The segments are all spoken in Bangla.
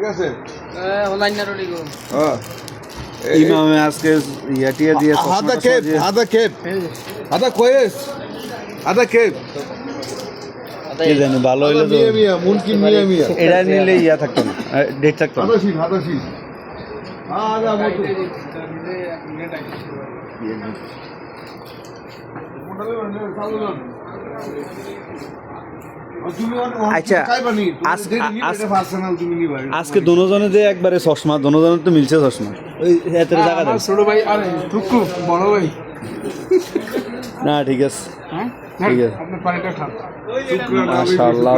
গেছে অনলাইন না রলি গো ইমামে আজকে ইয়াটিয়া দিয়ে আদা কোয়েস আদা কেপ কি জানি ভালো হইলো তো মিয়া মুনকিন মিয়া এটা নিলে ইয়া থাকতো না ডেট থাকতো না আদা শীষ আদা মতো আচ্ছা আজকে দুজনে যে একবারে চশমা দুজনের তো মিলছে চশমা ওই এত জায়গা দেয় ছোট ভাই আরে টুকু বড় ভাই না ঠিক আছে হ্যাঁ ঠিক আছে আপনি পানিটা খান মাশাআল্লাহ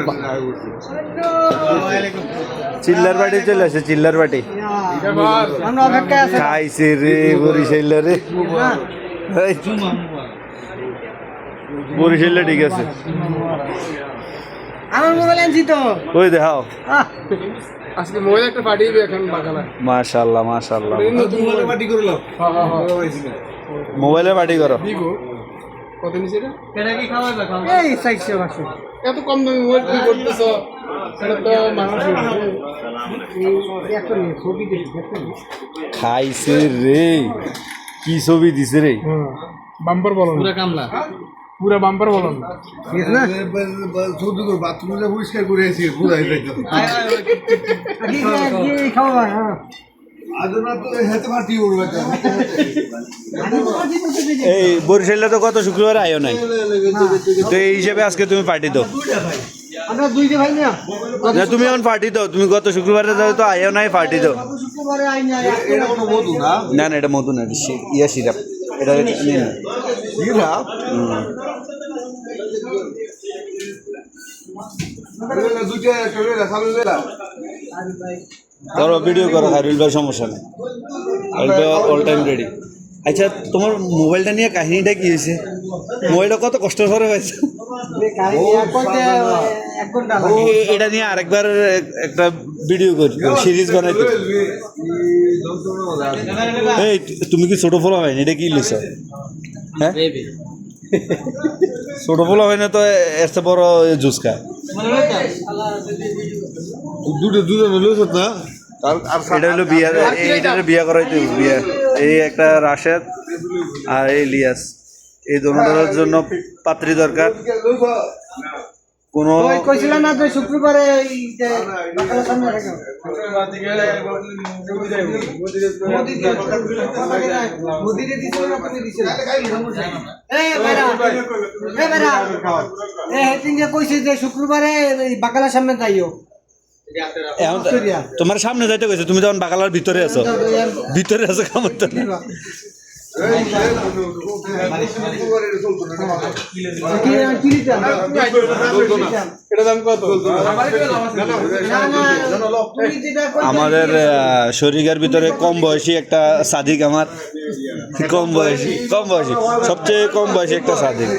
চিল্লার বাটি চলে আসে চিল্লার বাটি আমরা অপেক্ষায় আছি খাইছে রে বরিশাল রে বরিশাল ঠিক আছে আমার মোবাইল আনছি তো ওই দেখাও আজকে মোবাইল একটা পাঠিয়ে এখন বাগালা মাশাআল্লাহ মাশাআল্লাহ মোবাইলে পার্টি করলো মোবাইলে পার্টি করো দিগো কত নিছে এটা কি খাওয়াবে এই 400 আছে এত কম দামে মোবাইল কি করতেছো এটা তো মানুষ একটা নিয়ে ছবি দেখি খাইছে রে কি ছবি দিছে রে বাম্পার বলো পুরো কামলা পুরো বাম্পার বলো না শুধু বাথরুমে পরিষ্কার করে এসে ঘুরাই যাইতো কি খাওয়া হ্যাঁ আজনা তো হেতে পার্টি উড়বে এই বরিশালে তো গত শুক্রবার আয়ো নাই তো এই হিসেবে আজকে তুমি পার্টি দাও আমরা দুই যে ভাই না না তুমি এখন পার্টি দাও তুমি গত শুক্রবারে দাও তো আয়ো নাই পার্টি দাও শুক্রবারে আই না এটা কোনো মধু না না না এটা মধু না ইয়া সিরাপ এটা নিয়ে না হিরা দুইটা চলে না সামনে লেলা করো ভিডিও করো হারুল ভাই সমস্যা নেই অল টাইম রেডি আচ্ছা তোমার মোবাইলটা নিয়ে কাহিনীটা কি হয়েছে মোবাইলটা কত কষ্ট করে হয়েছে এটা নিয়ে আরেকবার একটা ভিডিও করি সিরিজ বানাইতে এই তুমি কি ছোট ফলো হয়নি এটা কি লিছ হ্যাঁ ছোট ফলো হয় না তো এত বড় জুস খায় দুটো লুজ না এটা হলো বিয়া এইটা বিয়া করাইতে বিয়া এই একটা রাশেদ আর এই লিয়াস এই দুটোর জন্য পাত্রী দরকার কোনো কইছিল না যে শুক্রবারে এই যে বাকালা সামনে রাখো মোদিরে দিছিল না তুমি দিছিল এই বেরা এই হেটিংয়ে কইছে যে শুক্রবারে এই বাকালা সামনে যাইও এখন তোমার সামনে যাইতে কইছে তুমি যখন বাকালার ভিতরে আছো কামড় তো আমাদের শরীরের ভিতরে কম বয়সী একটা সাদিক আমার কম বয়সী সবচেয়ে কম বয়সী একটা সাদিক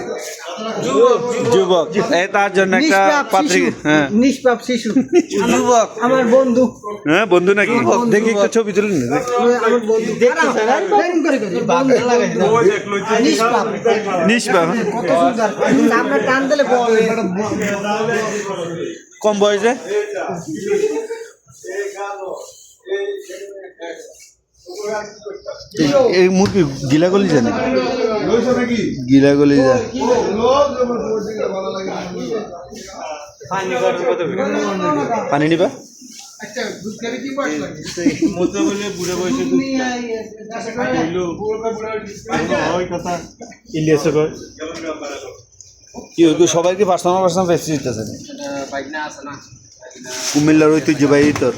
যুবক তার জন্য একটা পাত্রী হ্যাঁ নিষ্পাপ শিশু যুবক আমার বন্ধু হ্যাঁ বন্ধু নাকি দেখি একটা ছবি তুলে আমার বন্ধু নিষ্পাপ কত সুন্দর আমরা টান দিলে কম বয়সে এই মুরগি গিলাগলি জানে গিলাগলি যায় পানি নিবা কি সবাইকে পার্সোনাল ফেসিলিটি আছে কুমিল্লার ঐতিহ্যবাহী তোর